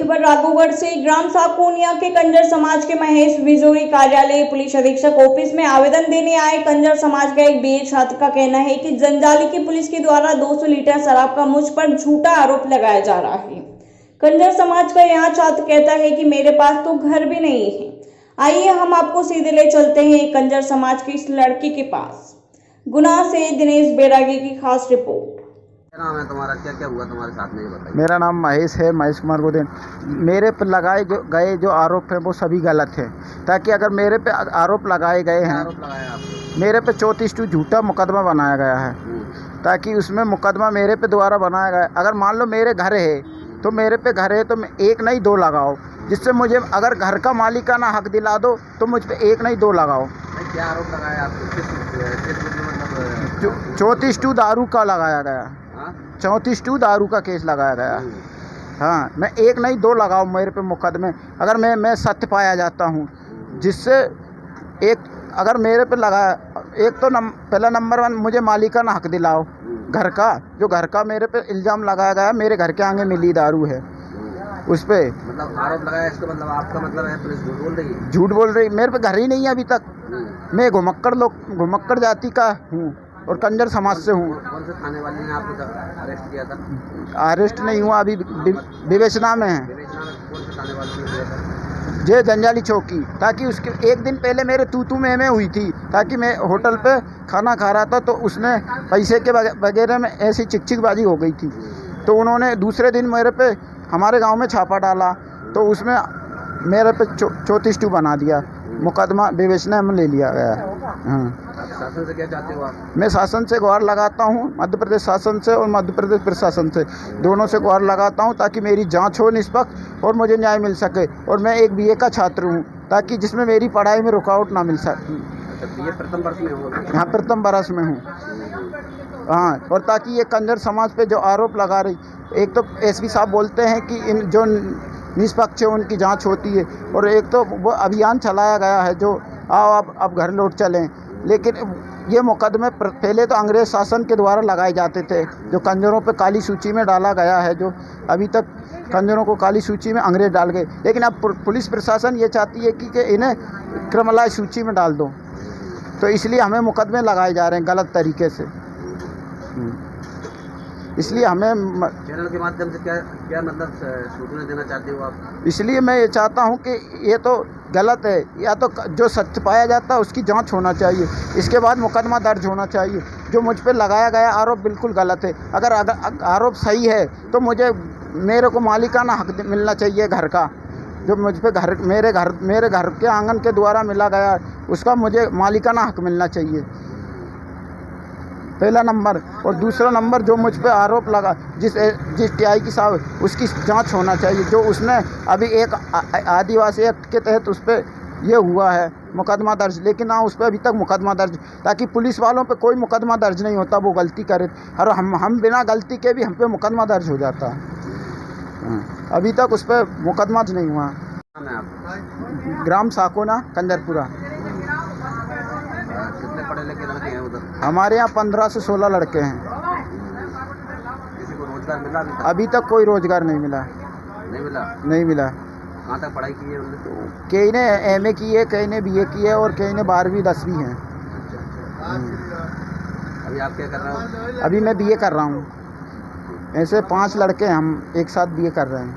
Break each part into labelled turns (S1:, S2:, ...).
S1: खबर राघोगढ़ से। ग्राम साकोनिया के कंजर समाज के महेश बिजोरी कार्यालय पुलिस अधीक्षक ऑफिस में आवेदन देने आए कंजर समाज का एक बीए छात्र का कहना है कि जंजाली की पुलिस के द्वारा 200 लीटर शराब का मुझ पर झूठा आरोप लगाया जा रहा है। कंजर समाज का यह छात्र कहता है कि मेरे पास तो घर भी नहीं है। आइए हम आपको सीधे ले चलते हैं कंजर समाज की इस लड़की के पास। गुना से दिनेश बैरागी की खास रिपोर्ट।
S2: क्या नाम है तुम्हारा? क्या क्या हुआ तुम्हारे साथ में, ये बताइए।
S3: मेरा नाम महेश है, महेश कुमार गोदेन। मेरे पर लगाए गए जो आरोप हैं वो सभी गलत हैं। ताकि अगर मेरे पे आरोप लगाए गए हैं,
S2: आरोप लगाया आपको?
S3: मेरे पे 34 झूठा मुकदमा बनाया गया है। ताकि उसमें मुकदमा मेरे पे द्वारा बनाया गया है। अगर मान लो मेरे घर है तो मेरे पे घर है तो एक नहीं दो लगाओ, जिससे मुझे अगर घर का मालिकाना हक दिला दो तो मुझ पे एक नहीं दो लगाओ।
S2: क्या आरोप लगाया आपको? मतलब
S3: 34 दारू का लगाया गया, 34 दारू का केस लगाया गया। हाँ, मैं एक नहीं दो लगाओ मेरे पे मुकदमे। अगर मैं सत्य पाया जाता हूँ, जिससे एक अगर मेरे पे लगा एक तो पहला नंबर 1 मुझे मालिकाना हक दिलाओ घर का। जो घर का मेरे पे इल्ज़ाम लगाया गया, मेरे घर के आगे मिली दारू है उस पे
S2: मतलब आरोप लगाया। इसका मतलब आपका मतलब है पुलिस झूठ बोल रही है?
S3: झूठ बोल रही। मेरे पे घर ही नहीं है अभी तक। मैं घुमक्कड़ जाति का हूँ और कंजर समाज से हूँ।
S2: कौन से थाने वाले ने आपको अरेस्ट किया था?
S3: अरेस्ट नहीं हुआ, अभी विवेचना में है।
S2: विवेचना में कौन से थाने वाले ने किया था?
S3: जे जंजाली चौकी। ताकि उसके एक दिन पहले मेरे तू में हुई थी। ताकि मैं होटल पे खाना खा रहा था तो उसने पैसे के वगैरह में ऐसी चिकचिकबाजी हो गई थी। तो उन्होंने दूसरे दिन मेरे पे हमारे गांव में छापा डाला तो उसमें मेरे पे 34 बना दिया। मुकदमा विवेचना में ले लिया गया। हाँ।
S2: शासन से क्या चाहते हो आप?
S3: मैं शासन से गुहार लगाता हूँ, मध्य प्रदेश शासन से और मध्य प्रदेश प्रशासन से, दोनों से गुहार लगाता हूँ ताकि मेरी जांच हो निष्पक्ष और मुझे न्याय मिल सके। और मैं एक बीए का छात्र हूँ ताकि जिसमें मेरी पढ़ाई में रुकावट ना मिल सके।
S2: ये प्रथम वर्ष में हो?
S3: हाँ, प्रथम वर्ष में हूँ। हाँ, और ताकि ये कंजर समाज पे जो आरोप लगा रही, एक तो एसपी साहब बोलते हैं कि इन जो निष्पक्ष है उनकी जांच होती है, और एक तो वो अभियान चलाया गया है जो आओ अब घर लौट चलें। लेकिन ये मुकदमे पहले तो अंग्रेज़ शासन के द्वारा लगाए जाते थे, जो कंजरों पे काली सूची में डाला गया है। जो अभी तक कंजरों को काली सूची में अंग्रेज़ डाल गए, लेकिन अब पुलिस प्रशासन ये चाहती है कि इन्हें क्रिमिनल सूची में डाल दो। तो इसलिए हमें मुकदमे लगाए जा रहे हैं गलत तरीके से। इसलिए हमें
S2: चैनल के माध्यम से क्या मतलब सूचना देना चाहते हो आप?
S3: इसलिए मैं ये चाहता हूँ कि ये तो गलत है, या तो जो सत्य पाया जाता है उसकी जांच होना चाहिए, इसके बाद मुकदमा दर्ज होना चाहिए। जो मुझ पे लगाया गया आरोप बिल्कुल गलत है। अगर आरोप सही है तो मेरे को मालिकाना हक मिलना चाहिए घर का। जो मुझ पे मेरे घर के आंगन के द्वारा मिला गया उसका मुझे मालिकाना हक मिलना चाहिए, पहला नंबर। और दूसरा नंबर जो मुझ पे आरोप लगा जिस टीआई की साहब, उसकी जांच होना चाहिए। जो उसने अभी एक आदिवासी एक्ट के तहत उस पर ये हुआ है मुकदमा दर्ज, लेकिन ना उस पर अभी तक मुकदमा दर्ज। ताकि पुलिस वालों पे कोई मुकदमा दर्ज नहीं होता, वो गलती करे और हम बिना गलती के भी हम पे मुकदमा दर्ज हो जाता है। अभी तक उस पर मुकदमा नहीं हुआ। ग्राम साकोना, कंजरपुरा।
S2: कितने पढ़े लिखे लड़के हैं उधर?
S3: हमारे यहाँ 15 से 16 लड़के हैं।
S2: किसी को रोजगार मिला
S3: अभी तक कोई रोजगार नहीं मिला। नहीं मिला।
S2: कहाँ तक पढ़ाई की है उन्होंने?
S3: कई ने एमए की है, कई ने बीए की है और कई ने 12वीं 10वीं है।
S2: अभी आप क्या कर रहे हो?
S3: अभी मैं बीए कर रहा हूँ। ऐसे 5 लड़के हम एक साथ बीए कर रहे हैं,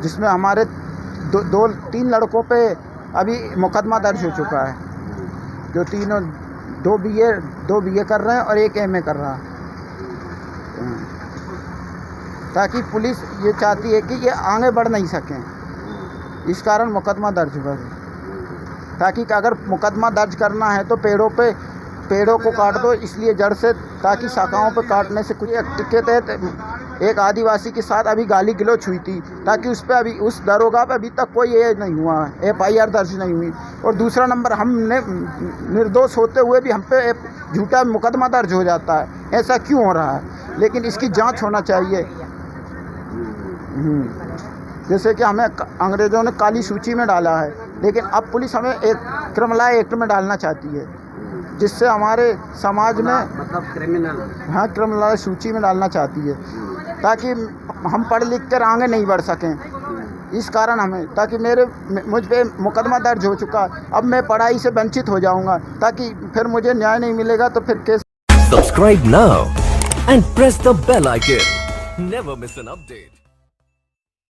S3: जिसमें हमारे 2-3 लड़कों पे अभी मुकदमा दर्ज हो चुका है। जो तीनों 2 बीए कर रहे हैं और एक एमए कर रहा है। ताकि पुलिस ये चाहती है कि ये आगे बढ़ नहीं सकें, इस कारण मुकदमा दर्ज हुआ है। ताकि अगर मुकदमा दर्ज करना है तो पेड़ों को काट दो, इसलिए जड़ से, ताकि शाखाओं पर काटने से कुछ एक्ट के तहत एक आदिवासी के साथ अभी गाली गलौच हुई थी, ताकि उस पर अभी उस दरोगा पे अभी तक कोई ये नहीं हुआ, FIR दर्ज नहीं हुई। और दूसरा नंबर, हमने निर्दोष होते हुए भी हम पे झूठा मुकदमा दर्ज हो जाता है। ऐसा क्यों हो रहा है? लेकिन इसकी जांच होना चाहिए। जैसे कि हमें अंग्रेज़ों ने काली सूची में डाला है, लेकिन अब पुलिस हमें एक क्रिमिनल एक्ट में डालना चाहती है, जिससे हमारे समाज में
S2: मतलब क्रिमिनल,
S3: हाँ, क्रिमिनल सूची में डालना चाहती है, ताकि हम पढ़ लिख कर आगे नहीं बढ़ सकें। इस कारण हमें, ताकि मुझ पे मुकदमा दर्ज हो चुका, अब मैं पढ़ाई से वंचित हो जाऊंगा, ताकि फिर मुझे न्याय नहीं मिलेगा तो फिर case.
S4: Subscribe now and press the bell icon. Never miss an update.